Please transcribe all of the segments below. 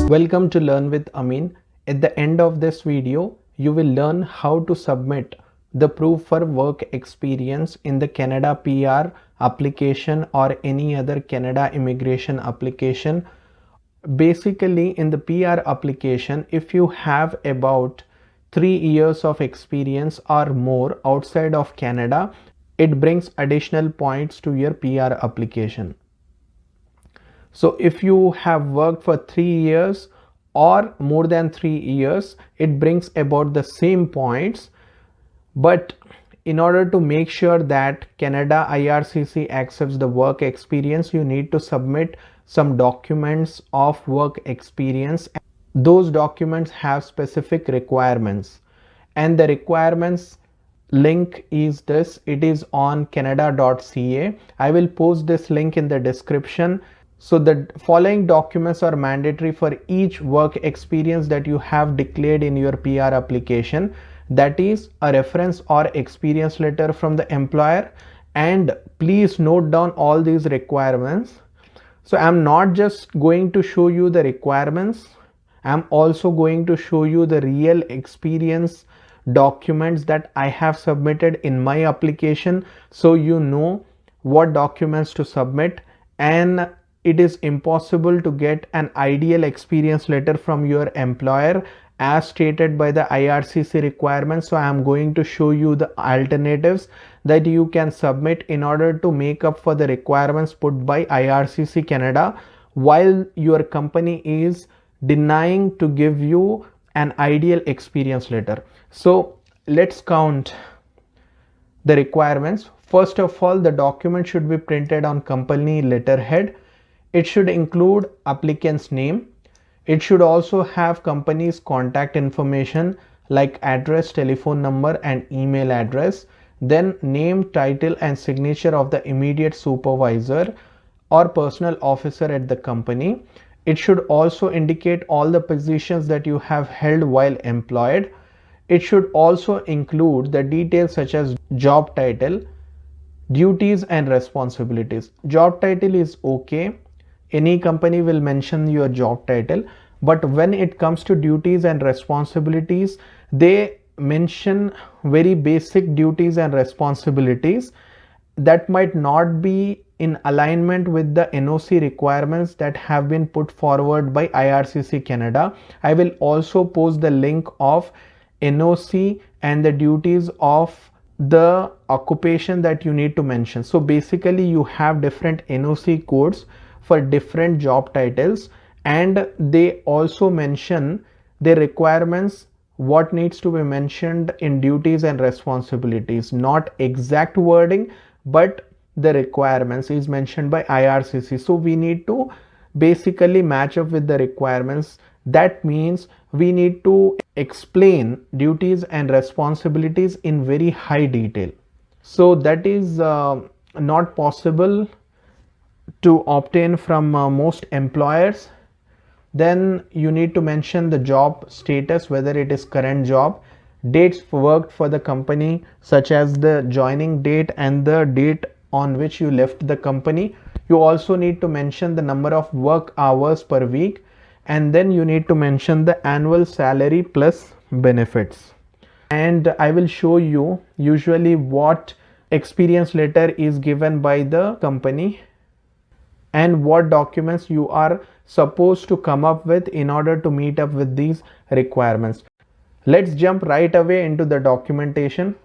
Welcome to Learn with Amin. At the end of this video, you will learn how to submit the proof for work experience in the Canada PR application or any other Canada immigration application. Basically, in the PR application, if you have about 3 years of experience or more outside of Canada, it brings additional points to your PR application. So if you have worked for 3 years or more than 3 years, it brings about the same points. But in order to make sure that Canada IRCC accepts the work experience, you need to submit some documents of work experience. Those documents have specific requirements, and the requirements link is this. It is on canada.ca. I will post this link in the description. So the following documents are mandatory for each work experience that you have declared in your PR application. That is a reference or experience letter from the employer, and please note down all these requirements. So I'm not just going to show you the requirements, I'm also going to show you the real experience documents that I have submitted in my application, so you know what documents to submit. And it is impossible to get an ideal experience letter from your employer as stated by the IRCC requirements. So I am going to show you the alternatives that you can submit in order to make up for the requirements put by IRCC Canada, while your company is denying to give you an ideal experience letter. So let's count the requirements. First of all, the document should be printed on company letterhead. It should include applicant's name. It should also have company's contact information like address, telephone number, and email address. Then name, title, and signature of the immediate supervisor or personal officer at the company. It should also indicate all the positions that you have held while employed. It should also include the details such as job title, duties, and responsibilities. Job title is okay. Any company will mention your job title, but when it comes to duties and responsibilities, they mention very basic duties and responsibilities that might not be in alignment with the NOC requirements that have been put forward by IRCC Canada. I will also post the link of NOC and the duties of the occupation that you need to mention. So basically you have different NOC codes for different job titles, and they also mention the requirements, what needs to be mentioned in duties and responsibilities. Not exact wording, but the requirements is mentioned by IRCC. So we need to basically match up with the requirements. That means we need to explain duties and responsibilities in very high detail. So that is not possible to obtain from most employers. Then you need to mention the job status, whether it is current job, dates worked for the company such as the joining date and the date on which you left the company. You also need to mention the number of work hours per week, and then you need to mention the annual salary plus benefits. And I will show you usually what experience letter is given by the company and what documents you are supposed to come up with in order to meet up with these requirements. Let's jump right away into the documentation.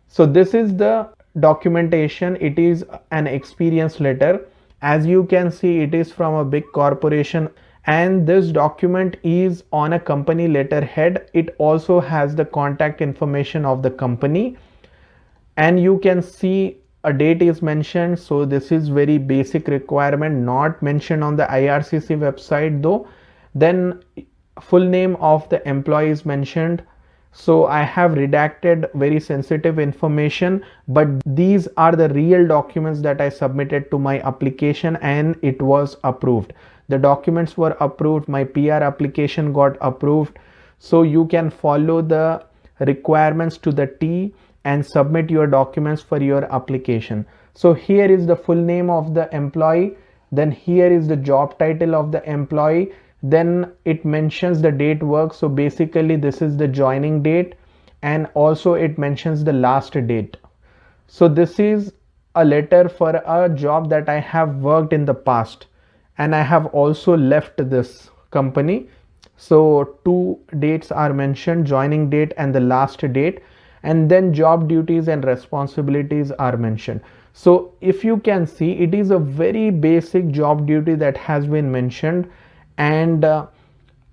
So this is the documentation. It is an experience letter. As you can see, it is from a big corporation, and this document is on a company letterhead. It also has the contact information of the company, and you can see a date is mentioned. So this is very basic requirement, not mentioned on the IRCC website though. Then full name of the employee is mentioned. So I have redacted very sensitive information, but these are the real documents that I submitted to my application and it was approved. The documents were approved, my PR application got approved. So you can follow the requirements to the T and submit your documents for your application. So here is the full name of the employee, then here is the job title of the employee, Then it mentions the date work. So basically this is the joining date, and also it mentions the last date. So this is a letter for a job that I have worked in the past, and I have also left this company. So two dates are mentioned, joining date and the last date, and then job duties and responsibilities are mentioned. So if you can see, it is a very basic job duty that has been mentioned, and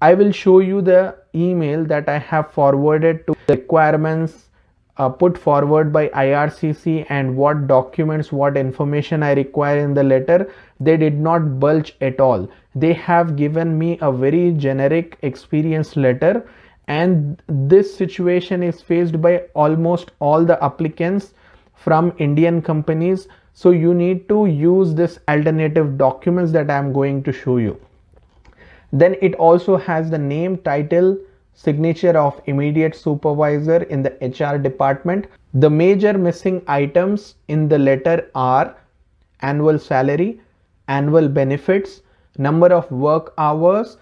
I will show you the email that I have forwarded to the requirements put forward by IRCC, and what documents, what information I require in the letter. They did not bulge at all. They have given me a very generic experience letter, and this situation is faced by almost all the applicants from Indian companies. So you need to use this alternative documents that I am going to show you. Then it also has the name, title, signature of immediate supervisor in the HR department. The major missing items in the letter are annual salary, annual benefits, number of work hours,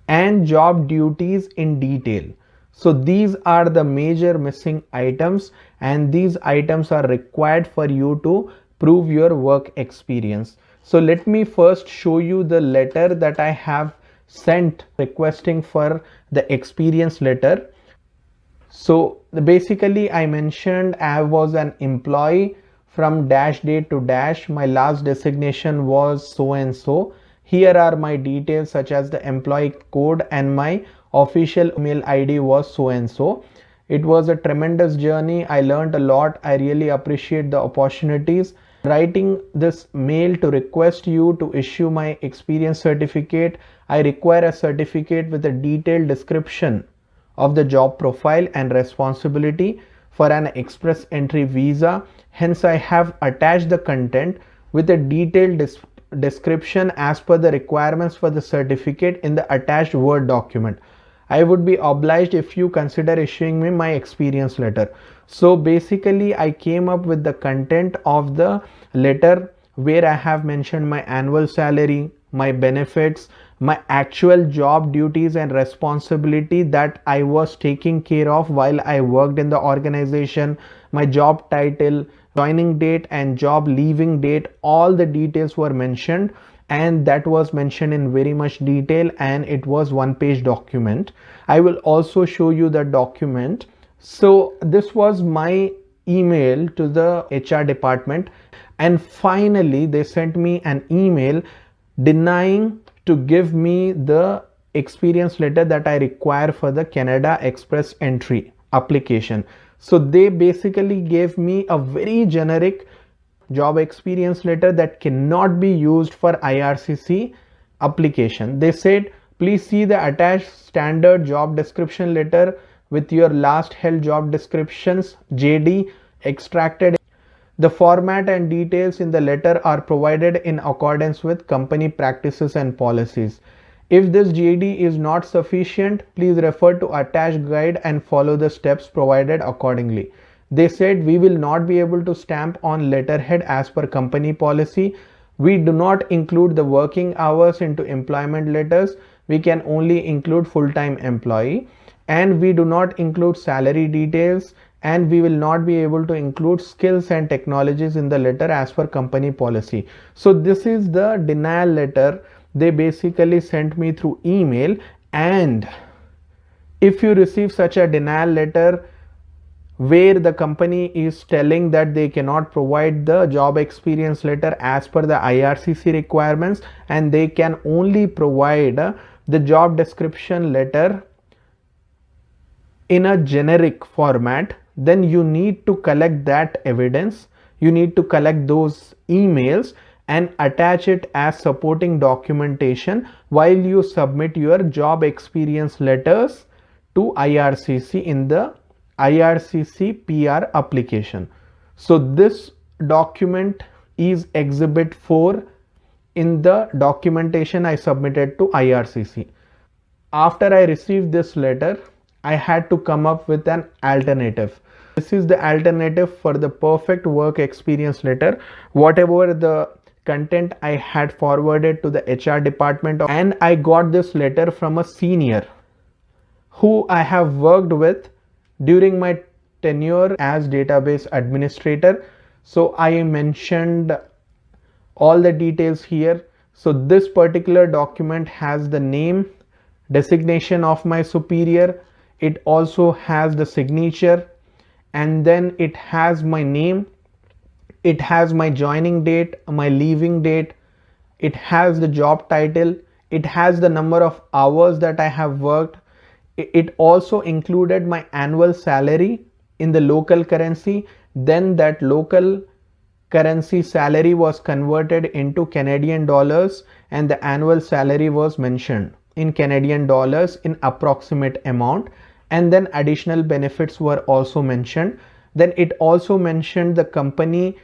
and job duties in detail. So these are the major missing items, and these items are required for you to prove your work experience. So let me first show you the letter that I have sent requesting for the experience letter. So basically I mentioned I was an employee from dash date to dash. My last designation was so and so. Here are my details such as the employee code, and my official email ID was so and so. It was a tremendous journey. I learned a lot. I really appreciate the opportunities. Writing this mail to request you to issue my experience certificate. I require a certificate with a detailed description of the job profile and responsibility for an express entry visa. Hence, I have attached the content with a detailed description as per the requirements for the certificate in the attached Word document. I would be obliged if you consider issuing me my experience letter. So basically I came up with the content of the letter where I have mentioned my annual salary, my benefits, my actual job duties and responsibility that I was taking care of while I worked in the organization, my job title, joining date and job leaving date. All the details were mentioned, and that was mentioned in very much detail, and it was one-page document. I will also show you the document. So this was my email to the HR department, and finally they sent me an email denying to give me the experience letter that I require for the Canada Express entry application. So they basically gave me a very generic job experience letter that cannot be used for IRCC application. They said, please see the attached standard job description letter with your last held job descriptions JD extracted. The format and details in the letter are provided in accordance with company practices and policies. If this JD is not sufficient, please refer to attached guide and follow the steps provided accordingly. They said, we will not be able to stamp on letterhead as per company policy. We do not include the working hours into employment letters. We can only include full-time employee, and we do not include salary details, and we will not be able to include skills and technologies in the letter as per company policy. So this is the denial letter they basically sent me through email. And if you receive such a denial letter where the company is telling that they cannot provide the job experience letter as per the IRCC requirements, and they can only provide the job description letter in a generic format, then you need to collect that evidence. You need to collect those emails and attach it as supporting documentation while you submit your job experience letters to IRCC in the IRCC PR application. So this document is exhibit 4 in the documentation I submitted to IRCC. After I received this letter, I had to come up with an alternative. This is the alternative for the perfect work experience letter. Whatever the content I had forwarded to the HR department, and I got this letter from a senior who I have worked with during my tenure as database administrator. So I mentioned all the details here. So this particular document has the name, designation of my superior. It also has the signature, and then it has my name. It has my joining date, my leaving date. It has the job title. It has the number of hours that I have worked. It also included my annual salary in the local currency. Then that local currency salary was converted into Canadian dollars, and the annual salary was mentioned in Canadian dollars in approximate amount, and then additional benefits were also mentioned. Then it also mentioned the company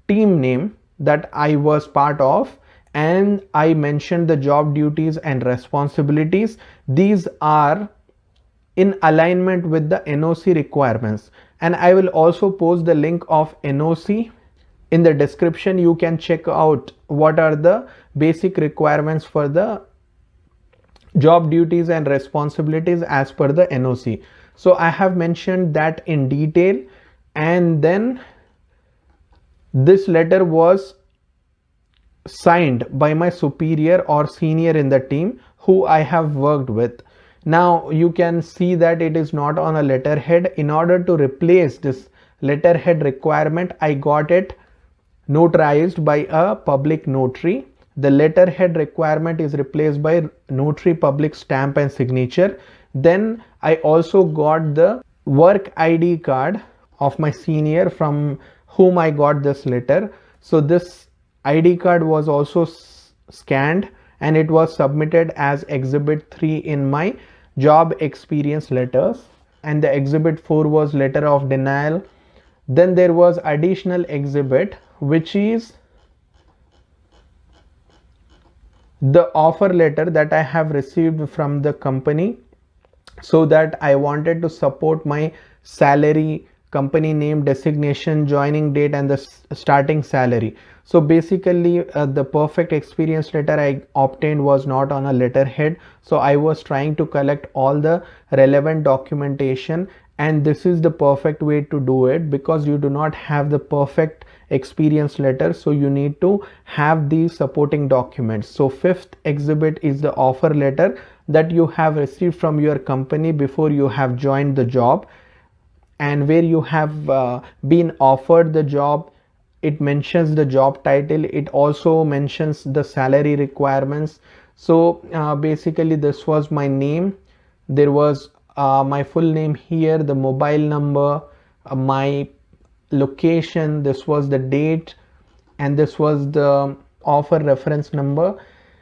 team name that I was part of, and I mentioned the job duties and responsibilities. These are in alignment with the NOC requirements, and I will also post the link of NOC in the description. You can check out what are the basic requirements for the job duties and responsibilities as per the NOC. So I have mentioned that in detail, and then this letter was signed by my superior or senior in the team who I have worked with. Now you can see that it is not on a letterhead. In order to replace this letterhead requirement, I got it notarized by a public notary. The letterhead requirement is replaced by notary public stamp and signature. Then I also got the work ID card of my senior from whom I got this letter. So this ID card was also scanned, and it was submitted as exhibit 3 in my job experience letters, and the exhibit 4 was letter of denial. Then there was additional exhibit, which is the offer letter that I have received from the company, so that I wanted to support my salary, company name, designation, joining date, and the starting salary. So basically the perfect experience letter I obtained was not on a letterhead. So I was trying to collect all the relevant documentation, and this is the perfect way to do it, because you do not have the perfect experience letter, so you need to have these supporting documents. So fifth exhibit is the offer letter that you have received from your company before you have joined the job, and where you have been offered the job. It mentions the job title. It also mentions the salary requirements. So basically this was my name. There was my full name here, the mobile number, my location, this was the date, and this was the offer reference number.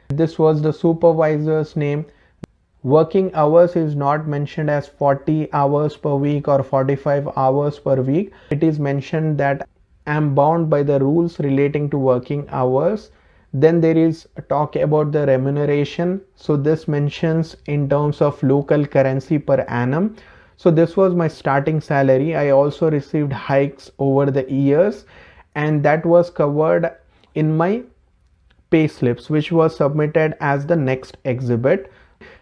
This was the supervisor's name. Working hours is not mentioned as 40 hours per week or 45 hours per week. It is mentioned that I am bound by the rules relating to working hours. Then there is a talk about the remuneration. So this mentions in terms of local currency per annum. So this was my starting salary. I also received hikes over the years, and that was covered in my pay slips, which was submitted as the next exhibit.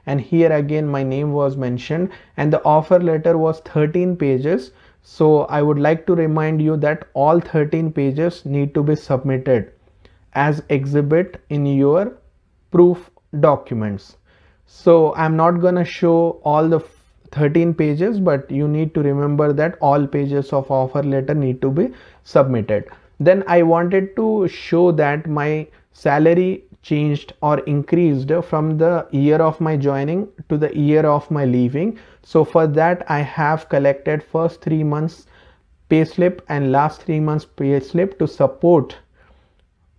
And here again my name was mentioned, and the offer letter was 13 pages. So I would like to remind you that all 13 pages need to be submitted as exhibit in your proof documents. So I'm not gonna show all the 13 pages, but you need to remember that all pages of offer letter need to be submitted. Then I wanted to show that my salary changed or increased from the year of my joining to the year of my leaving. So for that I have collected first 3 months payslip and last 3 months payslip to support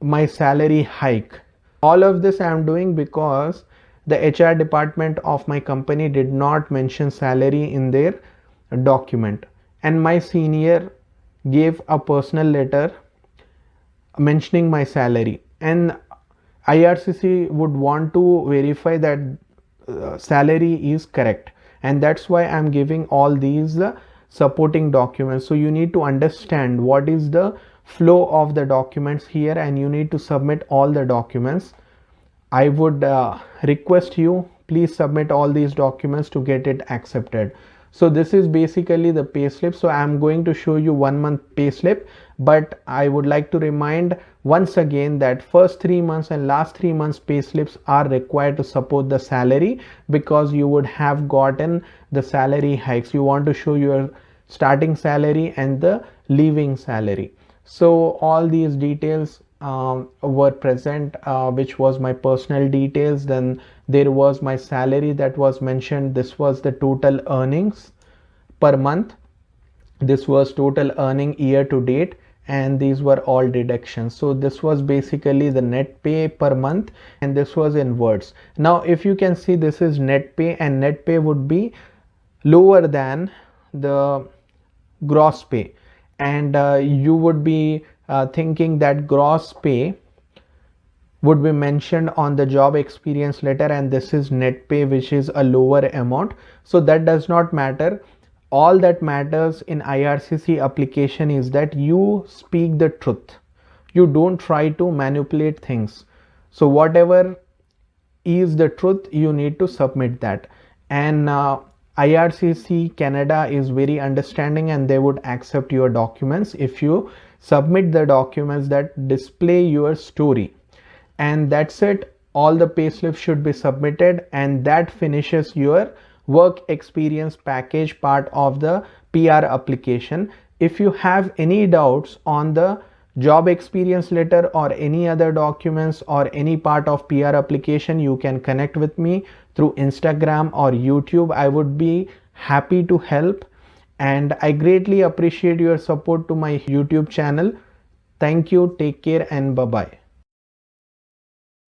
my salary hike. All of this I am doing because the HR department of my company did not mention salary in their document, and my senior gave a personal letter mentioning my salary, and IRCC would want to verify that salary is correct, and that's why I'm giving all these supporting documents. So you need to understand what is the flow of the documents here, and you need to submit all the documents. I would request you, please submit all these documents to get it accepted. So this is basically the payslip. So I'm going to show you 1 month payslip, but I would like to remind once again that first 3 months and last 3 months payslips are required to support the salary, because you would have gotten the salary hikes. You want to show your starting salary and the leaving salary. So all these details were present, which was my personal details. Then there was my salary that was mentioned. This was the total earnings per month. This was total earning year to date, and these were all deductions. So this was basically the net pay per month, and this was in words. Now if you can see, this is net pay, and net pay would be lower than the gross pay, and you would be thinking that gross pay would be mentioned on the job experience letter, and this is net pay, which is a lower amount. So that does not matter. All that matters in IRCC application is that you speak the truth. You don't try to manipulate things. So whatever is the truth, you need to submit that. And IRCC Canada is very understanding, and they would accept your documents if you submit the documents that display your story. And that's it. All the payslips should be submitted, and that finishes your work experience package part of the PR application. If you have any doubts on the job experience letter or any other documents or any part of PR application, you can connect with me through Instagram or YouTube. I would be happy to help, and I greatly appreciate your support to my YouTube channel. Thank you, take care, and bye bye.